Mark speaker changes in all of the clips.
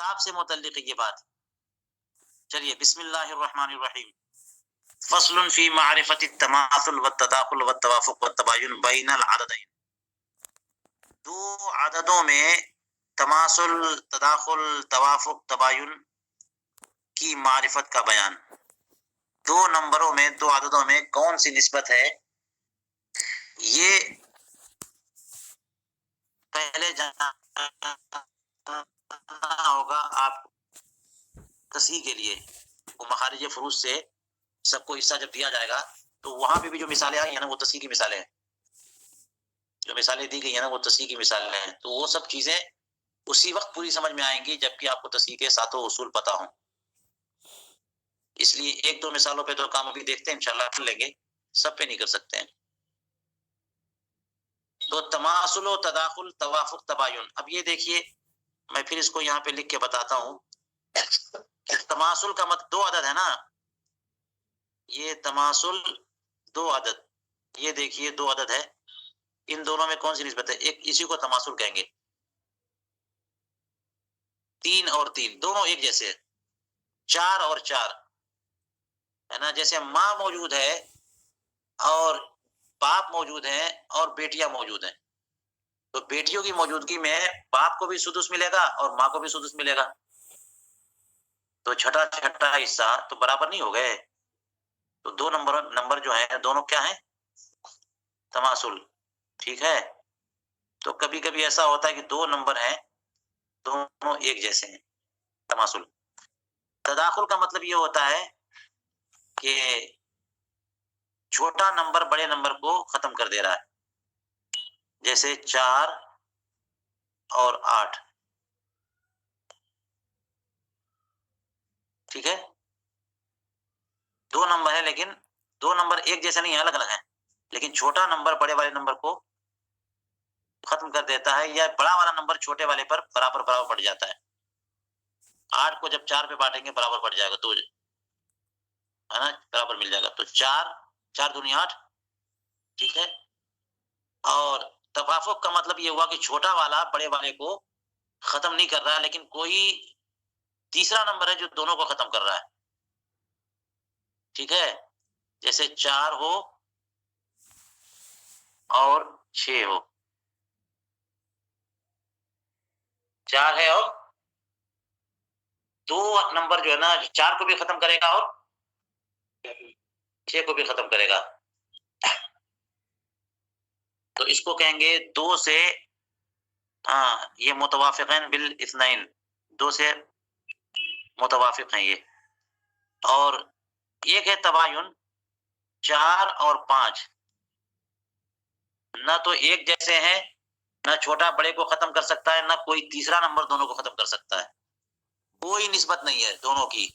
Speaker 1: انصاف سے متعلق ہے یہ بات. چلیے بسم اللہ الرحمن الرحیم. فصل فی معرفت التماثل والتداخل والتوافق والتباین بین العددین. دو عددوں میں تماثل، تداخل، توافق، تباین کی معرفت کا بیان. دو نمبروں میں، دو عددوں میں کون سی نسبت ہے، یہ پہلے جاننا ہوگا آپ تصحیح کے لیے. وہ مخارج فروض سے سب کو حصہ جب دیا جائے گا تو وہاں پہ بھی جو مثالیں آئی ہیں نا وہ تصحیح کی مثالیں ہیں. جو مثالیں دی گئی ہیں نا وہ تصحیح کی مثالیں ہیں. تو وہ سب چیزیں اسی وقت پوری سمجھ میں آئیں گی جبکہ آپ کو تصحیح کے ساتوں اصول پتہ ہوں. اس لیے ایک دو مثالوں پہ تو کام ابھی دیکھتے ہیں، انشاءاللہ کر لیں گے، سب پہ نہیں کر سکتے ہیں. تو تماثل و تداخل، توافق، تباین. اب یہ دیکھیے میں پھر اس کو یہاں پہ لکھ کے بتاتا ہوں کہ تماثل کا مطلب دو عدد ہے نا، یہ تماثل دو عدد، یہ دیکھیے دو عدد ہے، ان دونوں میں کون سی نسبت ہے؟ ایک اسی کو تماثل کہیں گے. 3 اور 3 دونوں ایک جیسے ہیں. 4 اور 4 ہے نا، جیسے ماں موجود ہے اور باپ موجود ہیں اور بیٹیاں موجود ہیں، تو بیٹیوں کی موجودگی میں باپ کو بھی سدس ملے گا اور ماں کو بھی سدس ملے گا، تو چھٹا چھٹا حصہ تو برابر نہیں ہو گئے. تو دو نمبر جو ہیں دونوں کیا ہیں؟ تماثل. ٹھیک ہے. تو کبھی کبھی ایسا ہوتا ہے کہ دو نمبر ہیں دونوں ایک جیسے ہیں، تماثل. تداخل کا مطلب یہ ہوتا ہے کہ چھوٹا نمبر بڑے نمبر کو ختم کر دے رہا ہے، جیسے 4 اور 8. ٹھیک ہے. دو نمبر ہیں لیکن دو نمبر ایک جیسے نہیں ہیں، الگ الگ ہیں، لیکن چھوٹا نمبر بڑے والے نمبر کو ختم کر دیتا ہے، یا بڑا والا نمبر چھوٹے والے پر برابر برابر پڑ جاتا ہے. 8 کو جب 4 پہ بانٹیں گے برابر پڑ جائے گا، 2 ہے نا، برابر مل جائے گا. تو 4 دونی 8. ٹھیک ہے. اور توافق کا مطلب یہ ہوا کہ چھوٹا والا بڑے والے کو ختم نہیں کر رہا ہے، لیکن کوئی تیسرا نمبر ہے جو دونوں کو ختم کر رہا ہے. ٹھیک ہے. جیسے 4 ہو اور 6 ہو. 4 ہے اور 2 نمبر جو ہے نا 4 کو بھی ختم کرے گا اور 6 کو بھی ختم کرے گا. تو اس کو کہیں گے 2 سے یہ متوافقین بالاثنین، 2 سے متوافق ہیں یہ. اور ایک ہے تباین، 4 اور 5 نہ تو ایک جیسے ہیں، نہ چھوٹا بڑے کو ختم کر سکتا ہے، نہ کوئی تیسرا نمبر دونوں کو ختم کر سکتا ہے. کوئی نسبت نہیں ہے دونوں کی.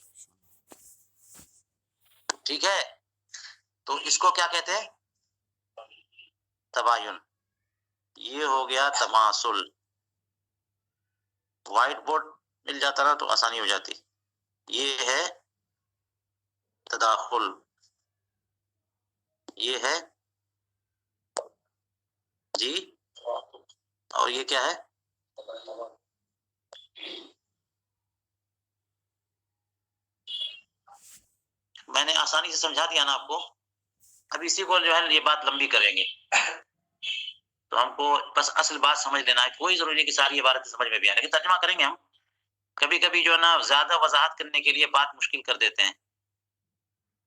Speaker 1: ٹھیک ہے. تو اس کو کیا کہتے ہیں؟ تباین. یہ ہو گیا تماثل. وائٹ بورڈ مل جاتا نا تو آسانی ہو جاتی. یہ ہے تداخل، یہ ہے جی، اور یہ کیا ہے؟ میں نے آسانی سے سمجھا دیا نا آپ کو. اب اسی کو جو ہے یہ بات لمبی کریں گے تو ہم کو بس اصل بات سمجھ لینا ہے. کوئی ضروری نہیں کہ ساری عبارتیں سمجھ میں بھی آئیں، لیکن ترجمہ کریں گے ہم. کبھی کبھی جو ہے نا زیادہ وضاحت کرنے کے لیے بات مشکل کر دیتے ہیں،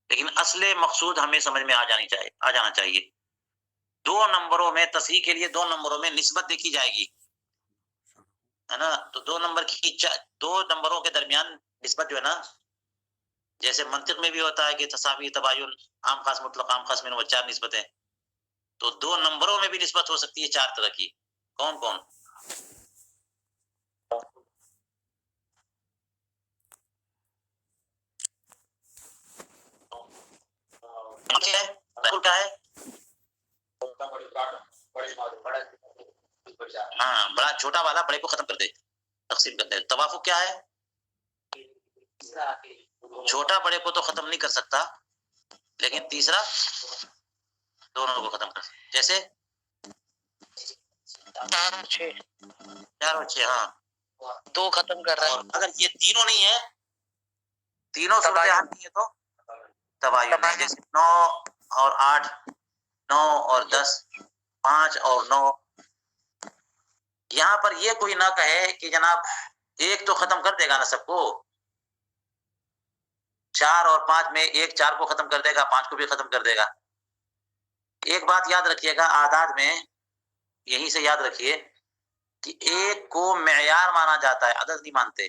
Speaker 1: لیکن اصل مقصود ہمیں سمجھ میں آ جانا چاہیے. 2 نمبروں میں تصحیح کے لیے 2 نمبروں میں نسبت دیکھی جائے گی، ہے نا. تو 2 نمبروں کے درمیان نسبت جو ہے نا، جیسے منطق میں بھی ہوتا ہے کہ تساوی، تباین، عام خاص مطلق، عام خاص منو، 4 نسبتیں. تو 2 نمبروں میں بھی نسبت ہو سکتی ہے 4 طرح کی. کون کون؟ کیا ہے؟ ہاں، بڑا چھوٹا والا بڑے کو ختم کر دے، تقسیم کر دے. توافق کیا ہے؟ چھوٹا بڑے کو تو ختم نہیں کر سکتا، لیکن تیسرا دونوں کو ختم کر سکتا. جیسے 4 اور 6. ہاں.
Speaker 2: دو ختم کر رہا ہے.
Speaker 1: اور اگر یہ تینوں نہیں ہے، تینوں صورتحال نہیں ہے تو تباین ہے. جیسے 9 اور 8، 9 اور 10، 5 اور 9. یہاں پر یہ کوئی نہ کہے کہ جناب ایک تو ختم کر دے گا نا سب کو، 4 اور 5 میں ایک 4 کو ختم کر دے گا، 5 کو بھی ختم کر دے گا. ایک بات یاد رکھیے گا اعداد میں، یہیں سے یاد رکھیے کہ ایک کو معیار مانا جاتا ہے، عدد نہیں مانتے.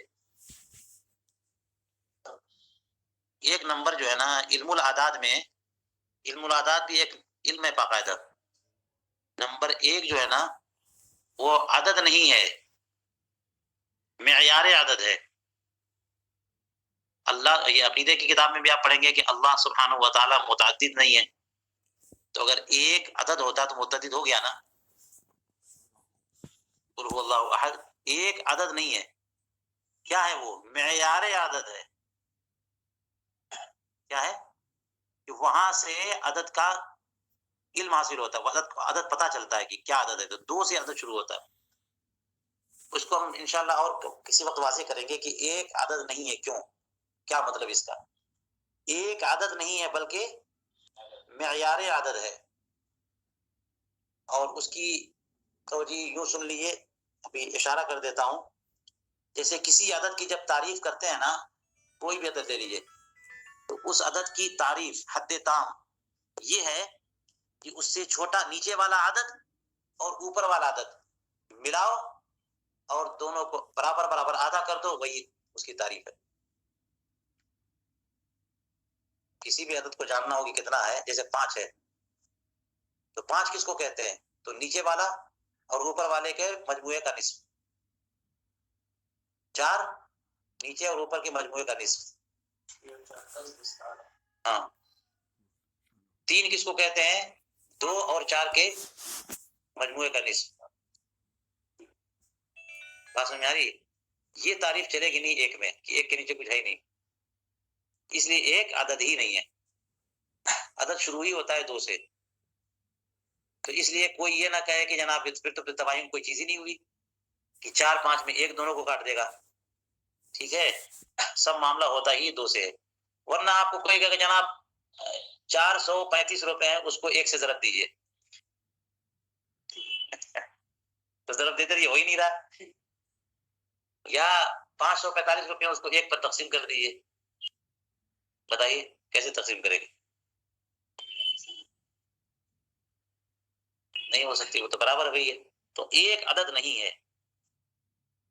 Speaker 1: ایک نمبر جو ہے نا علم الاعداد میں، علم الاعداد بھی ایک علم ہے باقاعدہ. نمبر ایک جو ہے نا وہ عدد نہیں ہے، معیار عدد ہے. اللہ، یہ عقیدے کی کتاب میں بھی آپ پڑھیں گے کہ اللہ سبحانہ و تعالیٰ متعدد نہیں ہے. تو اگر ایک عدد ہوتا تو متعدد ہو گیا نا. قل هو اللہ احد ایک عدد نہیں ہے. کیا ہے وہ؟ معیار عدد ہے. کیا ہے کہ وہاں سے عدد کا علم حاصل ہوتا ہے، عدد پتہ چلتا ہے کہ کیا عدد ہے. تو 2 سے عدد شروع ہوتا ہے. اس کو ہم انشاءاللہ اور کسی وقت واضح کریں گے کہ ایک عدد نہیں ہے کیوں، کیا مطلب اس کا. ایک عدد نہیں ہے بلکہ معیار عدد ہے. اور اس کی توجہ یوں سن لیجیے، ابھی اشارہ کر دیتا ہوں. جیسے کسی عدد کی جب تعریف کرتے ہیں نا، کوئی بھی عدد لے لیجیے، تو اس عدد کی تعریف حد تام یہ ہے کہ اس سے چھوٹا نیچے والا عدد اور اوپر والا عدد ملاؤ اور دونوں کو برابر برابر آدھا کر دو، وہی اس کی تعریف ہے. کسی بھی عدد کو جاننا ہوگی کتنا ہے، جیسے 5 ہے تو 5 کس کو کہتے ہیں؟ تو نیچے والا اور اوپر والے کے مجموعے کا نصف. 4 نیچے اور اوپر کے مجموعے کا نصف. ہاں. 3 کس کو کہتے ہیں؟ 2 اور 4 کے مجموعے کا نصف. بات سمجھ آ رہی؟ یہ تعریف چلے گی نہیں ایک میں کہ ایک کے نیچے کچھ ہے ہی نہیں. اس لیے ایک عدد ہی نہیں ہے، عدد شروع ہی ہوتا ہے 2 سے. تو اس لیے کوئی یہ نہ کہے کہ جناب پھر تو تباہی کوئی چیز ہی نہیں ہوئی کہ 4 5 میں ایک دونوں کو کاٹ دے گا. ٹھیک ہے، سب معاملہ ہوتا ہی 2 سے ہے. ورنہ آپ کو کوئی کہے کہ جناب 435 روپے ہیں، اس کو 1 سے ضرب دیجیے تو ضرب دیتے یہ ہو ہی نہیں رہا. یا 545 روپے اس کو 1 پر تقسیم کر دیجیے. بتائیے کیسے تقسیم کرے گی؟ نہیں ہو سکتی، وہ تو برابر ہو گئی ہے. تو ایک عدد نہیں ہے.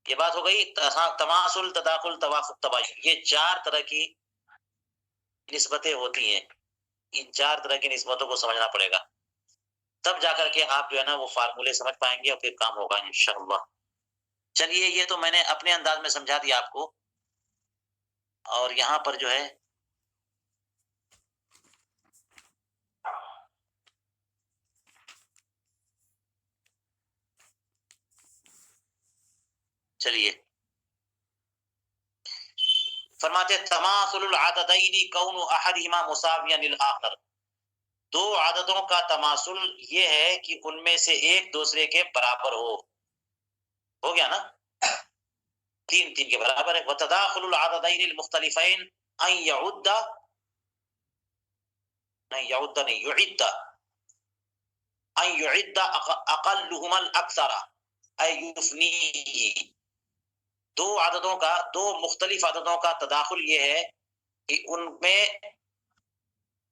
Speaker 1: یہ بات ہو گئی تماثل، تداخل، توافق، تباین. یہ 4 طرح کی نسبتیں ہوتی ہیں. ان 4 طرح کی نسبتوں کو سمجھنا پڑے گا، تب جا کر کے آپ جو ہے نا وہ فارمولے سمجھ پائیں گے اور پھر کام ہوگا انشاءاللہ. چلیے یہ تو میں نے اپنے انداز میں سمجھا دیا آپ کو. اور یہاں پر جو ہے چلیے فرماتے تماثل العددین کون احدہما مساویا للآخر. 2 عددوں کا تماثل یہ ہے کہ ان میں سے ایک دوسرے کے برابر ہو گیا نا، 3 3 کے برابر ہے. وتداخل العددین المختلفین ان يعد اقلهما الاکثر ای یفنیہ. 2 عددوں کا، 2 مختلف عددوں کا تداخل یہ ہے کہ ان میں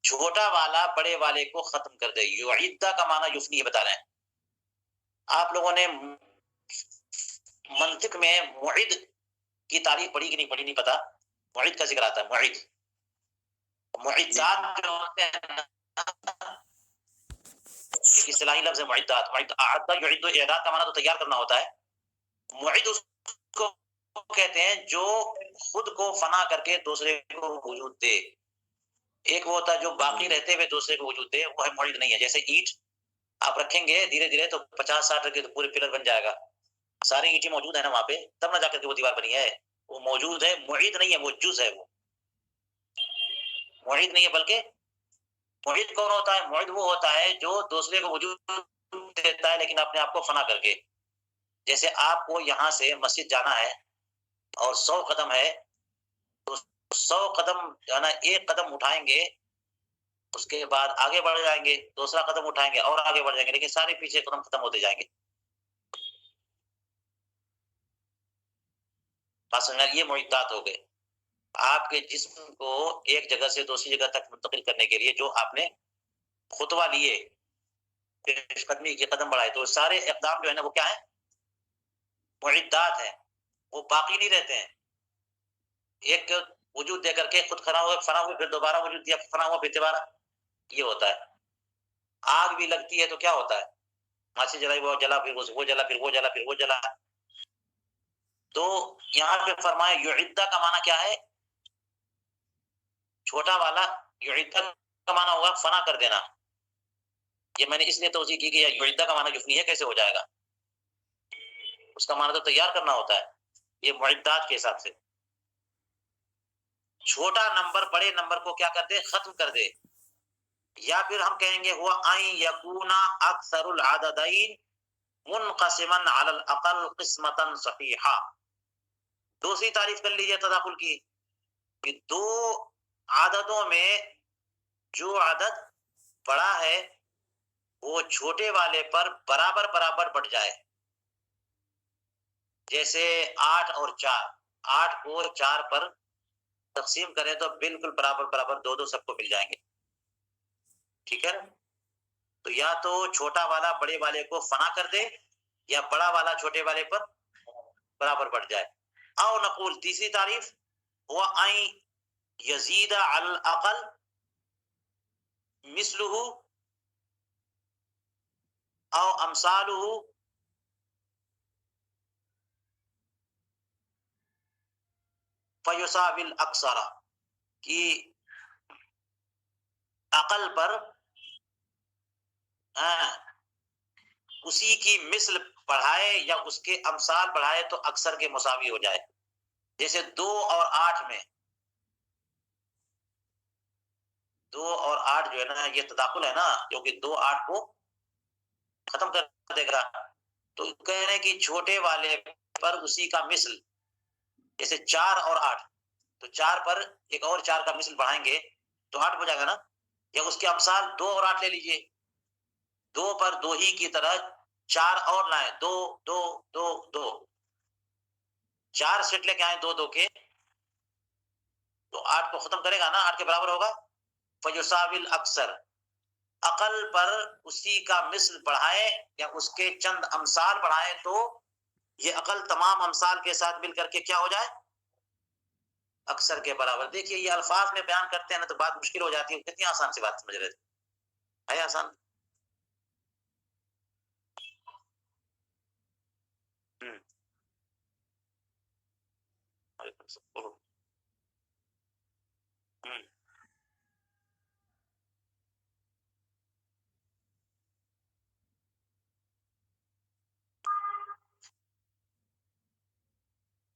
Speaker 1: چھوٹا والا بڑے والے کو ختم کر دے. یعدہ کا معنی یفنی بتا رہے ہیں. آپ لوگوں نے منطق میں معد کی تعریف پڑھی کہ نہیں پڑھی نہیں پتا. معد کا ذکر آتا ہے. معدات جو ہوتے ہیں ایک اصطلاحی لفظ ہے معدات. اعد یعد اعداد کا معنی تو تیار کرنا ہوتا ہے. معد اس کو کہتے ہیں جو خود کو فنا کر کے دوسرے کو وجود دے. ایک وہ ہوتا ہے جو باقی رہتے ہوئے دوسرے کو وجود دے، وہ ہے معد نہیں ہے. جیسے اینٹ آپ رکھیں گے دھیرے دھیرے تو 50 60 رکھے تو پورے پلر بن جائے گا. ساری اینٹیں موجود ہیں نا وہاں پہ، تب نہ جا کر کے وہ دیوار بنی ہے. وہ موجود ہے، معید نہیں ہے، وہ جز ہے. وہ معید نہیں ہے بلکہ معید کون ہوتا ہے؟ معید وہ ہوتا ہے جو دوسرے کو وجود دیتا ہے لیکن اپنے آپ کو فنا کر کے. جیسے آپ کو یہاں سے مسجد جانا ہے اور 100 قدم ہے، تو 100 قدم جو نا ایک قدم اٹھائیں گے، اس کے بعد آگے بڑھ جائیں گے، دوسرا قدم اٹھائیں گے اور آگے بڑھ جائیں گے، لیکن سارے پیچھے قدم ختم ہوتے جائیں گے. بات سمجھنا، یہ معدات ہو گئے آپ کے جسم کو ایک جگہ سے دوسری جگہ تک منتقل کرنے کے لیے جو آپ نے خطوہ لیے، پیش قدمی کے قدم بڑھائے، تو سارے اقدام جو ہے نا وہ کیا ہے؟ معدات ہیں، وہ باقی نہیں رہتے ہیں. ایک وجود دے کر کے خود کھڑا ہوا، فنا ہوا، پھر دوبارہ وجود دیا، فنا ہوا، پھر دوبارہ. یہ ہوتا ہے. آگ بھی لگتی ہے تو کیا ہوتا ہے؟ ماچی جلائی، وہ جلا، پھر وہ جلا، پھر وہ جلا، پھر وہ جلا. تو یہاں پہ فرمایا یعدہ کا معنی کیا ہے؟ چھوٹا والا یعدہ کا معنی ہوگا فنا کر دینا. یہ میں نے اس لیے توضیح کی کہ یعدہ کا معنی جفنی ہے، کیسے ہو جائے گا؟ اس کا معنی تو تیار کرنا ہوتا ہے. یہ معدات کے حساب سے چھوٹا نمبر بڑے نمبر کو کیا کر دے؟ ختم کر دے. یا پھر ہم کہیں گے ہوا ان یکونا اکثر العددین منقسما علی الاقل قسمتا صحیحا. دوسری تعریف کر لیجیے تداخل کی، کہ دو عددوں میں جو عدد بڑا ہے وہ چھوٹے والے پر برابر برابر بڑھ جائے. جیسے 8 اور 4، 8 کو 4 پر تقسیم کریں تو بالکل برابر برابر دو سب کو مل جائیں گے. ٹھیک ہے نا؟ تو یا تو چھوٹا والا بڑے والے کو فنا کر دے، یا بڑا والا چھوٹے والے پر برابر بڑھ جائے. او نقول، تیسری تعریف، ہوا ان یزید علی الاقل مثلہ او امثالہ فیساوی الاکثر، کہ عقل پر اسی کی مثل پڑھائے یا اس کے امثال پڑھائے تو اکثر کے مساوی ہو جائے. جیسے 2 اور 8 میں، 2 اور 8 جو ہے نا یہ تداخل ہے نا، جو کہ 2 8 کو ختم کر دے گا. تو کہہ رہے ہیں کہ چھوٹے والے پر اسی کا مثل، جیسے 4 اور 8، تو 4 پر ایک اور 4 کا مثل بڑھائیں گے تو 8 ہو جائے گا نا. یا اس کے امثال 2 اور 8 لے لیجئے، 2 پر 2 ہی کی طرح 4 اور لائیں، 2 2 2 2، 4 سیٹ لے کے آئیں 2 2 کے، تو 8 کو ختم کرے گا نا، 8 کے برابر ہوگا. فیساوی الاکثر، عقل پر اسی کا مثل بڑھائے یا اس کے چند امثال بڑھائے تو یہ عقل تمام امثال کے ساتھ مل کر کے کیا ہو جائے؟ اکثر کے برابر. دیکھیے یہ الفاظ میں بیان کرتے ہیں نا تو بات مشکل ہو جاتی ہے. کتنی آسان سی بات سمجھ رہے تھے، ہے آسان.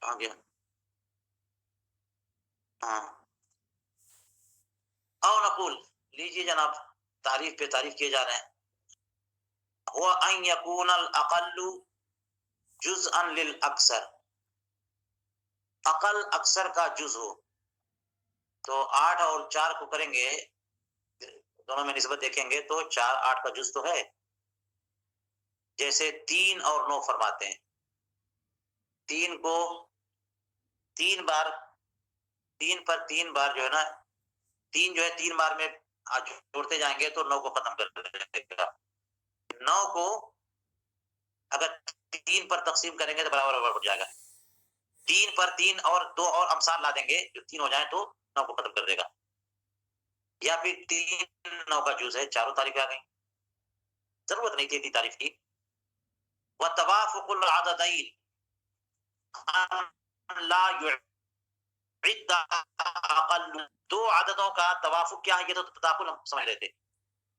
Speaker 1: گیا ہاں. او نقول، لیجیے جناب، تعریف پہ تعریف کیے جا رہے ہیں. ہوا ان یکون الاقل جزءا للاکثر، عقل اکثر کا جز ہو. تو 8 اور 4 کو کریں گے، دونوں میں نسبت دیکھیں گے تو 4 8 کا جز تو ہے. جیسے 3 اور 9 فرماتے ہیں، 3 کو 3 بار، 3 پر 3 بار جو ہے نا، 3 جو ہے 3 بار میں جوڑتے جائیں گے تو 9 کو ختم کر دے گا. 9 کو اگر 3 پر تقسیم کریں گے تو برابر برابر ہو جائے گا. 3 پر 3 اور 2 اور امثال لا دیں گے جو 3 ہو جائیں تو 9 کو ختم کر دے گا. یا پھر 3 9 کا جز ہے. چاروں تعریفیں آ گئی، ضرورت نہیں تھی اتنی تعریف کی. وتوافق العددین لا يعد اقل، 2 عددوں کا توافق کیا ہے؟ یہ تو تداخل ہم سمجھ رہے تھے.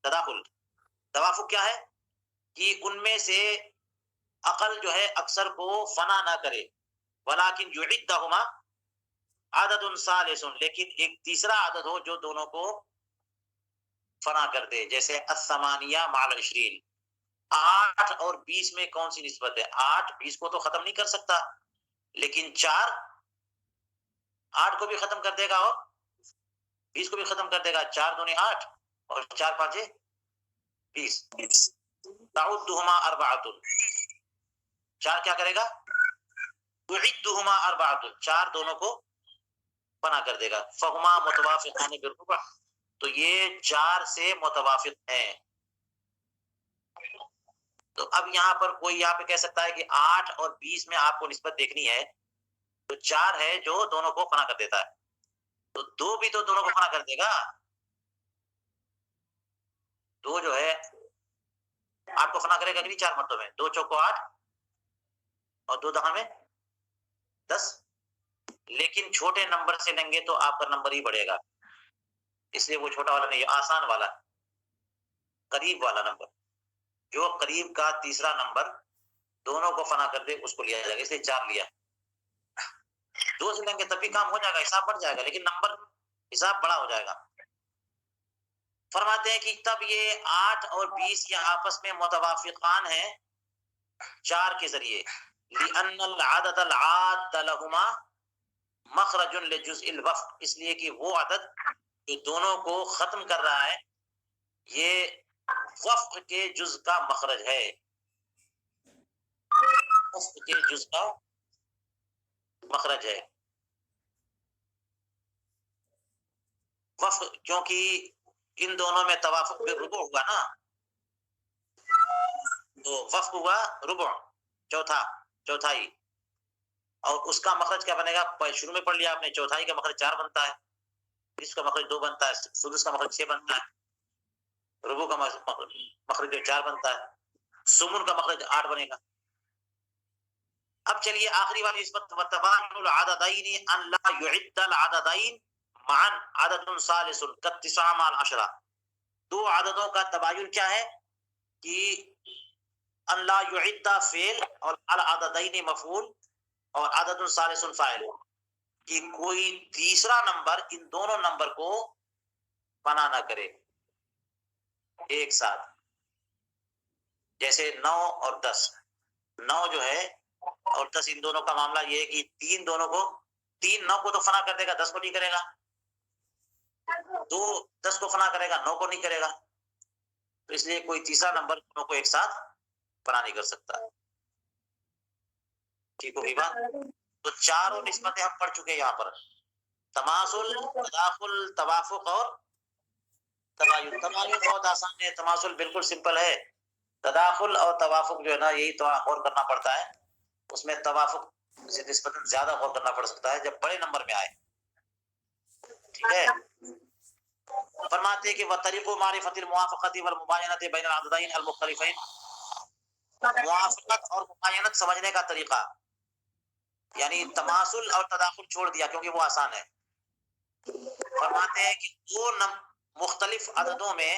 Speaker 1: تداخل، توافق کیا ہے؟ کہ ان میں سے عقل جو ہے اکثر کو فنا نہ کرے، ولیکن یعدہما عدد ثالث، لیکن ایک تیسرا عدد ہو جو دونوں کو فنا کر دے. جیسے الثمانیہ مع العشرین، 8 اور 20 میں کون سی نسبت ہے؟ 8 20 کو تو ختم نہیں کر سکتا، لیکن 4 8 کو بھی ختم کر دے گا اور 20 کو بھی ختم کر دے گا. 4 دونی 8 اور 4 5 20. تعدهما اربعۃ. 4 کیا کرے گا؟ تعدهما اربعۃ. 4 دونوں کو بنا کر دے گا. فہما متوافقان بالربع. تو یہ 4 سے متوافق ہیں. تو اب یہاں پر کوئی یہاں پہ کہہ سکتا ہے کہ 8 اور 20 میں آپ کو نسبت دیکھنی ہے تو 4 ہے جو دونوں کو فنا کر دیتا ہے، تو 2 بھی تو دونوں کو فنا کر دے گا. 2 جو ہے 8 کو فنا کرے گا کہ نہیں 4 مرتبہ میں. 2 چوکو 8 اور 2 دہا میں 10. لیکن چھوٹے نمبر سے لیں گے تو آپ کا نمبر ہی بڑھے گا، اس لیے وہ چھوٹا والا نہیں، آسان والا قریب والا نمبر. جو قریب کا تیسرا نمبر دونوں کو فنا کر دے اس کو لیا جائے گا، اس لیے 4 لیا. 2 سے لیں گے تب بھی کام ہو جائے گا، حساب بڑھ جائے گا، لیکن نمبر حساب بڑا ہو جائے گا. فرماتے ہیں کہ تب یہ 8 اور 20 یہ آپس میں متوافقان ہیں 4 کے ذریعے. لأن العدد العاد لهما مخرج لجزء الوفق. اس لیے کہ وہ عدد جو دونوں کو ختم کر رہا ہے یہ وفق کے جز کا مخرج ہے. وفق کے جز کا مخرج ہے. وفق کیونکہ ان دونوں میں توافق بالربع ہوا نا، تو وفق ہوا ربع، چوتھائی. اور اس کا مخرج کیا بنے گا؟ شروع میں پڑھ لیا آپ نے، چوتھائی کا مخرج 4 بنتا ہے، اس کا مخرج 2 بنتا ہے، سدس کا مخرج 6 بنتا ہے، ربع کا مخرج 4 بنتا ہے، سمن کا مخرج 8 بنے گا. اب چلیے آخری والی نسبت، وتباین العددین ان لا يعد العددین معا عدد ثالث كالتسع مع العشرہ. 2 عددوں کا تباین کیا ہے کہ ان لا يعد فعل اور العددین مفعول اور عدد ثالث فاعل، کہ کوئی تیسرا نمبر ان دونوں نمبر کو بنا نہ کرے ایک ساتھ. جیسے 9 اور 10. 9 جو ہے اور 10 ان دونوں کا معاملہ یہ ہے کہ 3 دونوں کو 3 9 کو تو فنا کر دے گا، 10 کو نہیں کرے گا. 2 10 کو فنا کرے گا، 9 کو نہیں کرے گا. تو اس لیے کوئی تیسرا نمبر دونوں کو ایک ساتھ فنا نہیں کر سکتا. ٹھیک ہوگی بات؟ تو چاروں نسبتیں ہم پڑھ چکے یہاں پر، تماثل، تداخل، توافق اور تباین. تباین بہت آسان ہے، تماثل بالکل سمپل ہے. تداخل اور توافق جو ہے نا یہی تو غور کرنا پڑتا ہے، اس میں توافق سے نسبتاً زیادہ غور کرنا پڑ سکتا ہے جب بڑے نمبر میں آئے. ٹھیک ہے. فرماتے ہیں کہ وطریق معرفت الموافقت والمباینت بین العددین المختلفین. موافقت اور مباینت سمجھنے کا طریقہ، یعنی تماثل اور تداخل چھوڑ دیا کیونکہ وہ آسان ہے. فرماتے ہیں کہ 2 مختلف عددوں میں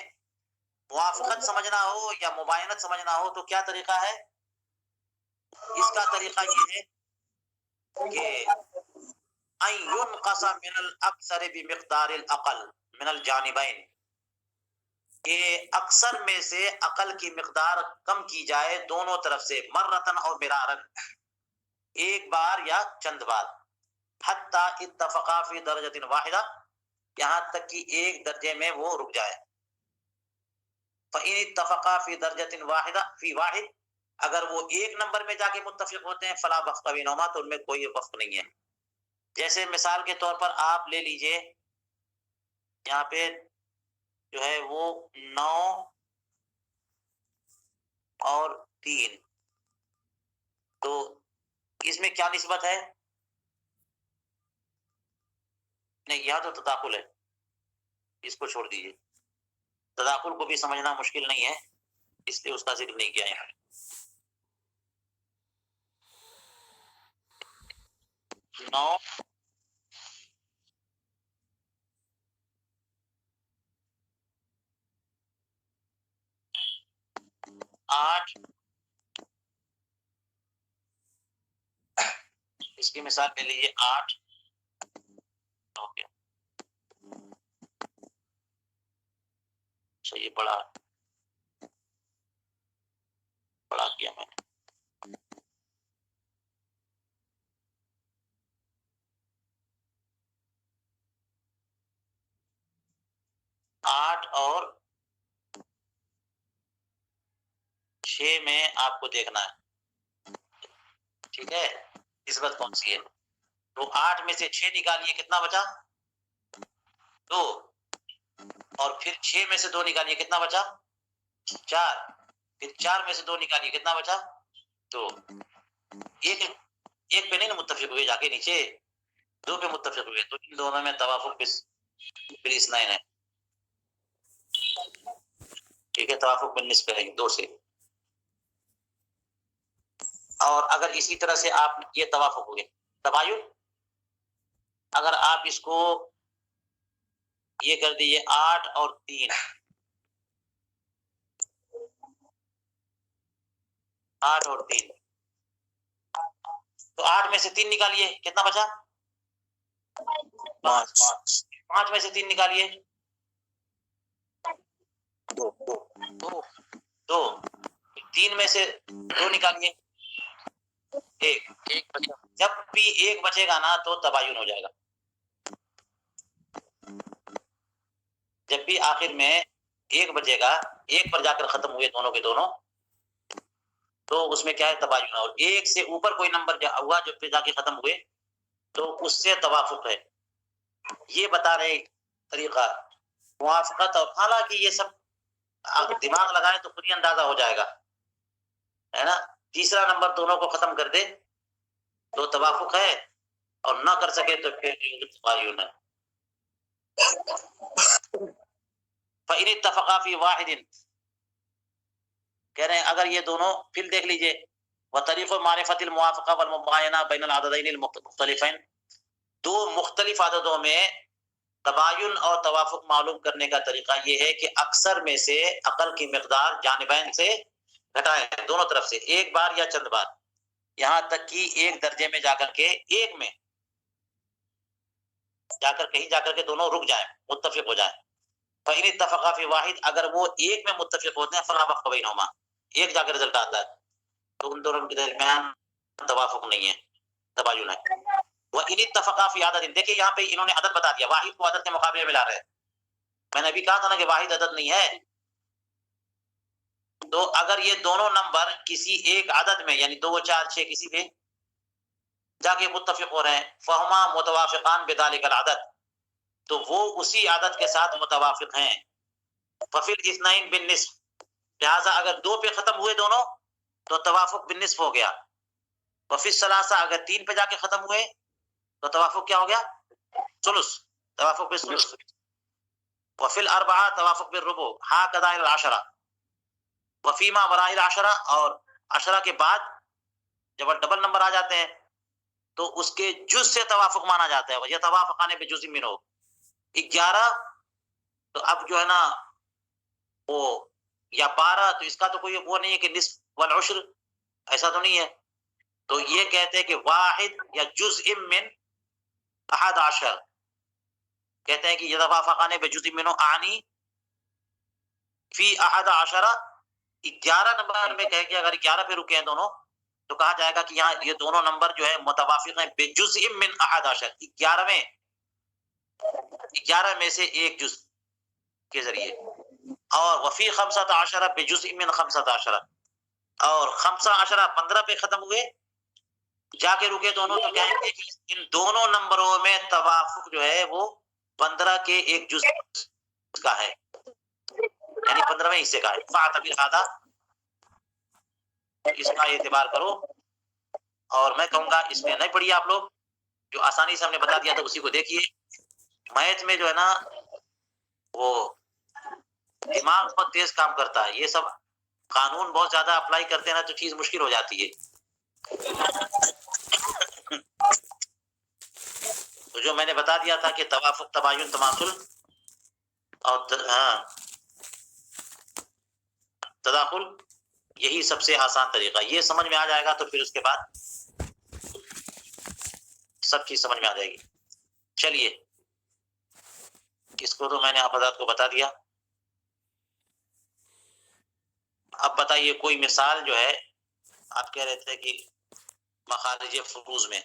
Speaker 1: موافقت سمجھنا ہو یا مباینت سمجھنا ہو تو کیا طریقہ ہے؟ اس کا طریقہ یہ ہے کہ ان ينقص من الاکثر بمقدار الاقل من الجانبین، کہ اکثر میں سے اقل کی مقدار کم کی جائے دونوں طرف سے، مرتن اور مرارن، ایک بار یا چند بار. حتی اتفقا فی درجۃ واحدہ، یہاں تک کہ ایک درجے میں وہ رک جائے. فإن اتفقا فی درجۃ واحدہ فی واحد، اگر وہ ایک نمبر میں جا کے متفق ہوتے ہیں فلا وفق بینہما، تو ان میں کوئی وفق نہیں ہے. جیسے مثال کے طور پر آپ لے لیجئے یہاں پہ جو ہے وہ 9 اور 3، تو اس میں کیا نسبت ہے؟ نہیں، یہاں تو تداخل ہے، اس کو چھوڑ دیجئے. تداخل کو بھی سمجھنا مشکل نہیں ہے، اس لیے اس کا ذکر نہیں کیا یہاں. 9 8، اس کی مثال لے لیجیے 8 ہو گیا. اچھا یہ بڑا بڑا کیا میں نے. 8 اور 6 میں آپ کو دیکھنا ہے. ٹھیک ہے, نسبت کون سی ہے؟ تو 8 میں سے 6 نکالیے, کتنا بچا؟ 2. اور پھر 6 میں سے 2 نکالیے, کتنا بچا؟ 4. پھر 4 میں سے 2 نکالیے, کتنا بچا؟ 2. ایک پہ نہیں نا متفق ہوئے, جا کے نیچے 2 پہ متفق ہوئے, تو ان دونوں میں توافق بالاثنین ہے. ٹھیک ہے, توافق بالنسبہ ہے 2 سے. اور اگر اسی طرح سے آپ یہ توافق ہو گئے تباین, اگر آپ اس کو یہ کر دیجیے 8 اور 3, 8 اور 3, تو 8 میں سے 3 نکالیے, کتنا بچا؟ 5. 5 میں سے 3 نکالیے, 2. 3 میں سے 2 نکالیے, 1. جب بھی 1 بچے گا نا تو تباین ہو جائے گا. جب بھی آخر میں 1 بچے گا, 1 پر جا کر ختم ہوئے دونوں کے دونوں, تو اس میں کیا ہے؟ تباین. اور 1 سے اوپر کوئی نمبر ہوا جو پہ جا کے ختم ہوئے تو اس سے توافق ہے. یہ بتا رہے طریقہ موافقت. اور حالانکہ یہ سب دماغ لگائے تو خود ہی اندازہ ہو جائے گا, ہے نا. تیسرا نمبر دونوں کو ختم کر دے تو توافق ہے, اور نہ کر سکے تو پھر تباین ہے. فَإِنِ اتَّفَقَا فِي وَاحِدٍ, کہہ رہے ہیں اگر یہ دونوں, پھر دیکھ لیجئے وَطَرِيقُ مَعْرِفَةِ الْمُوَافَقَةِ وَالْمُبَايَنَةِ بَيْنَ الْعَدَدَيْنِ الْمُخْتَلِفَيْنِ, 2 مختلف عددوں میں تباین اور توافق معلوم کرنے کا طریقہ یہ ہے کہ اکثر میں سے اقل کی مقدار جانبین سے گھٹائیں, دونوں طرف سے ایک بار یا چند بار, یہاں تک کہ ایک درجے میں جا کر کے, ایک میں جا کر کہیں جا کر کے دونوں رک جائیں, متفق ہو جائیں. فَإِنِ اتَّفَقَا فِي وَاحِدٍ, اگر وہ ایک میں متفق ہوتے ہیں فَلَا وَفْقَ بَيْنَهُمَا, ایک جا کر رزلٹ آتا ہے, تو ان دونوں کے درمیان توافق نہیں ہے, تباین ہے. وَإِنِ اتَّفَقَا فِي عَدَدٍ, دیکھیں یہاں پہ انہوں نے عدد بتا دیا, واحد کو عدد کے مقابلے میں لا رہے ہیں. میں نے ابھی کہا تھا نا کہ واحد عدد نہیں ہے, تو اگر یہ دونوں نمبر کسی ایک عدد میں, یعنی 2 4 6 کسی پہ جا کے متفق ہو رہے ہیں, فَهُمَا مُتَوَافِقَانِ بِذَلِكَ الْعَدَدِ, تو وہ اسی عدد کے ساتھ متوافق ہیں. فَفِي الْاثْنَيْنِ بِالنِّصْفِ, لہٰذا اگر 2 پہ ختم ہوئے دونوں تو توافق بالنصف ہو گیا. وَفِي الثَّلَاثَةِ, اگر 3 پہ جا کے ختم ہوئے تو توافق کیا ہو گیا؟ ثلث, توافق بالثلث. وَفِي الْأَرْبَعَةِ توافق بالربع, هَكَذَا إِلَى الْعَشْرَةِ. وَفِي مَا وَرَاءِ الْعَشْرَةِ, اور 10 کے بعد جب ڈبل نمبر آ جاتے ہیں تو اس کے جز سے توافق مانا جاتا ہے. یہ توافقان بجزء منہ, 11 تو اب جو ہے نا وہ, یا 12, تو اس کا تو کوئی وہ نہیں ہے کہ نصف والعشر, ایسا تو نہیں ہے. تو یہ کہتے ہیں کہ واحد یا جزء من 11, کہتے ہیں کہ یتوافقان بجزء منہ اعنی فی 11, 11 نمبر میں کہے کہ اگر 11 پہ رکے ہیں دونوں تو کہا جائے گا کہ یہاں یہ دونوں نمبر جو ہے متوافق ہیں بجزء من 11, 11 میں سے ایک جز کے ذریعے. اور وفی 15 بجزء من 15, اور 15 15 پہ ختم ہوئے جا کے رکے دونوں, تو کہیں گے کہ ان دونوں نمبروں میں توافق جو ہے وہ 15 کے ایک جز کا ہے, یعنی 15ویں حصے کا ہے. فاعتبر هذا, اس کا اعتبار کرو. اور میں کہوں گا اس میں نہیں پڑھیے آپ لوگ, جو آسانی سے ہم نے بتا دیا تھا اسی کو دیکھیے. میتھ میں جو ہے نا وہ دماغ بہت تیز کام کرتا ہے, یہ سب قانون بہت زیادہ اپلائی کرتے ہیں نا تو چیز مشکل ہو جاتی ہے. تو جو میں نے بتا دیا تھا کہ توافق, تباین, تماثل اور تداخل, یہی سب سے آسان طریقہ. یہ سمجھ میں آ جائے گا تو پھر اس کے بعد سب چیز سمجھ میں آ جائے گی. چلیے, اس کو تو میں نے آپ حضرات کو بتا دیا. اب بتائیے کوئی مثال جو ہے آپ کہہ رہے تھے کہ مخارج فروز میں